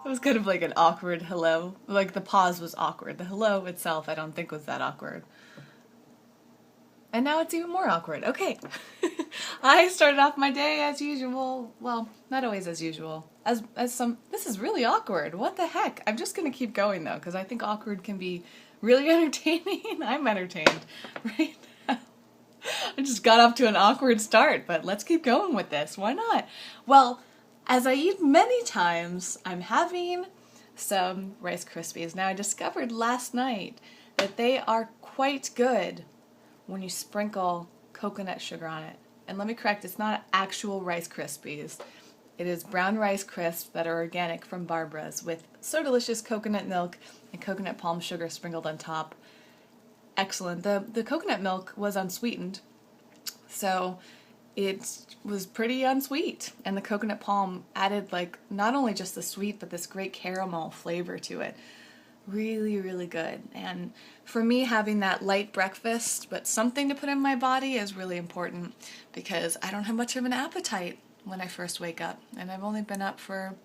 It was kind of like an awkward hello. Like the pause was awkward. The hello itself I don't think was that awkward. And now it's even more awkward. Okay. I started off my day as usual. Well, not always as usual. As some this is really awkward. What the heck? I'm just going to keep going though cuz I think awkward can be really entertaining. I'm entertained right now. I just got off to an awkward start, but let's keep going with this. Why not? Well, as I eat many times, I'm having some Rice Krispies. Now I discovered last night that they are quite good when you sprinkle coconut sugar on it. And let me correct, it's not actual Rice Krispies. It is brown rice crisps that are organic from Barbara's with so delicious coconut milk and coconut palm sugar sprinkled on top. Excellent. The coconut milk was unsweetened, so it was pretty unsweet. And the coconut palm added like not only just the sweet, but this great caramel flavor to it. Really, really good. And for me, having that light breakfast, but something to put in my body is really important because I don't have much of an appetite when I first wake up. And I've only been up for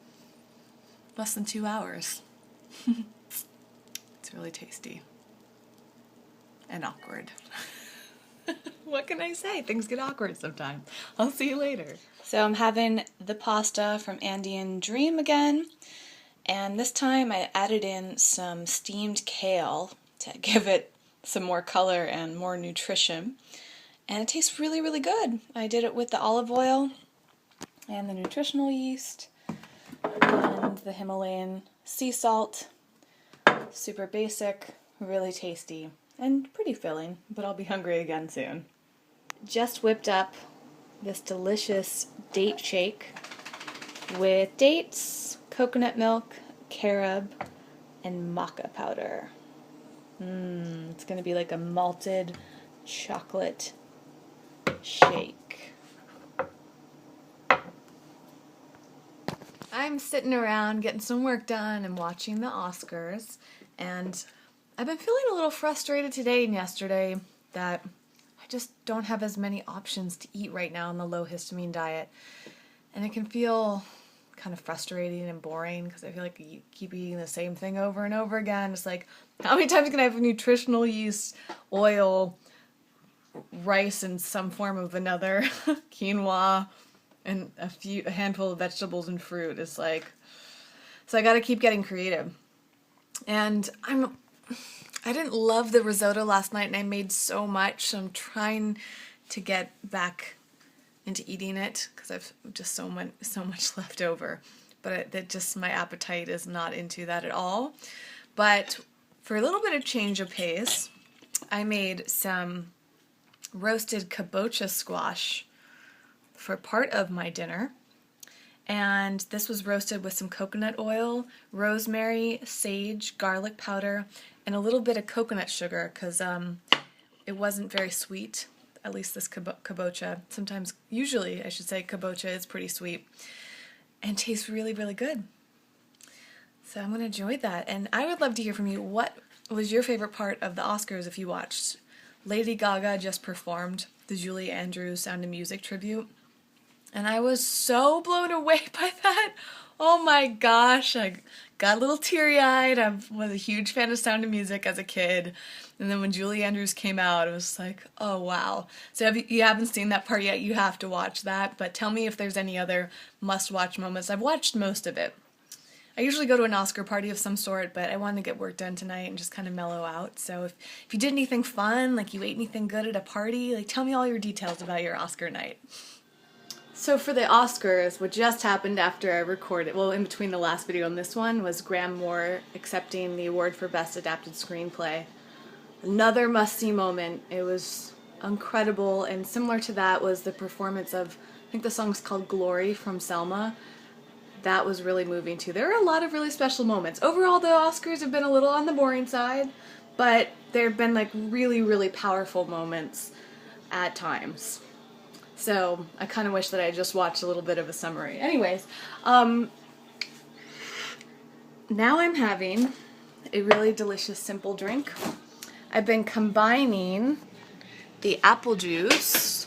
less than 2 hours. It's really tasty. And awkward. What can I say? Things get awkward sometimes. I'll see you later. So I'm having the pasta from Andy and Dream again. And this time I added in some steamed kale to give it some more color and more nutrition. And it tastes really, really good. I did it with the olive oil and the nutritional yeast and the Himalayan sea salt. Super basic, really tasty, and pretty filling, but I'll be hungry again soon. Just whipped up this delicious date shake with dates, coconut milk, carob, and maca powder. It's going to be like a malted chocolate shake. I'm sitting around getting some work done and watching the Oscars, and I've been feeling a little frustrated today and yesterday that I just don't have as many options to eat right now on the low histamine diet, and it can feel kind of frustrating and boring because I feel like you keep eating the same thing over and over again. It's like, how many times can I have nutritional yeast, oil, rice in some form of another, quinoa, and a handful of vegetables and fruit? It's like, so I got to keep getting creative. And I didn't love the risotto last night, and I made so much, so I'm trying to get back into eating it because I've just so much left over. But my appetite is not into that at all. But for a little bit of change of pace, I made some roasted kabocha squash for part of my dinner. And this was roasted with some coconut oil, rosemary, sage, garlic powder, and a little bit of coconut sugar because it wasn't very sweet. At least this kabocha. Usually, I should say, kabocha is pretty sweet and tastes really, really good. So I'm going to enjoy that. And I would love to hear from you. What was your favorite part of the Oscars if you watched? Lady Gaga just performed the Julie Andrews Sound of Music tribute. And I was so blown away by that. Oh my gosh, I got a little teary-eyed. I was a huge fan of Sound of Music as a kid. And then when Julie Andrews came out, it was like, oh wow. So if you haven't seen that part yet, you have to watch that. But tell me if there's any other must-watch moments. I've watched most of it. I usually go to an Oscar party of some sort, but I wanted to get work done tonight and just kind of mellow out. So if you did anything fun, like you ate anything good at a party, like tell me all your details about your Oscar night. So for the Oscars, what just happened after I recorded, well, in between the last video and this one, was Graham Moore accepting the award for Best Adapted Screenplay. Another must-see moment. It was incredible, and similar to that was the performance of, I think the song's called Glory from Selma. That was really moving too. There are a lot of really special moments. Overall, the Oscars have been a little on the boring side, but there have been like really, really powerful moments at times. So I kind of wish that I just watched a little bit of a summary. Anyways, now I'm having a really delicious simple drink. I've been combining the apple juice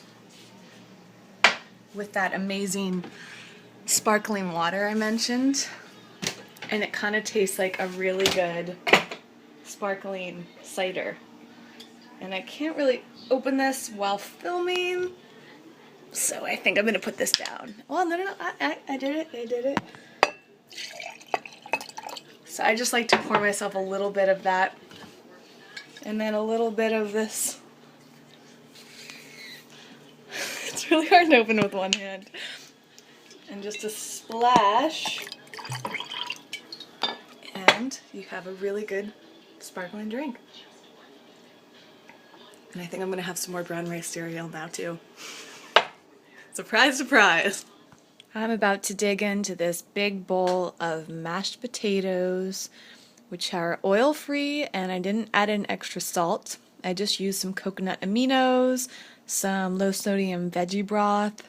with that amazing sparkling water I mentioned. and it kind of tastes like a really good sparkling cider. And I can't really open this while filming, so I think I'm gonna put this down. Well, no, I did it. So I just like to pour myself a little bit of that, and then a little bit of this. It's really hard to open with one hand. And just a splash, and you have a really good sparkling drink. And I think I'm gonna have some more brown rice cereal now too. Surprise, surprise. I'm about to dig into this big bowl of mashed potatoes, which are oil-free, and I didn't add in extra salt. I just used some coconut aminos, some low-sodium veggie broth,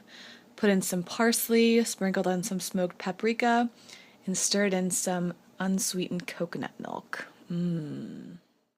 put in some parsley, sprinkled on some smoked paprika, and stirred in some unsweetened coconut milk. Mmm.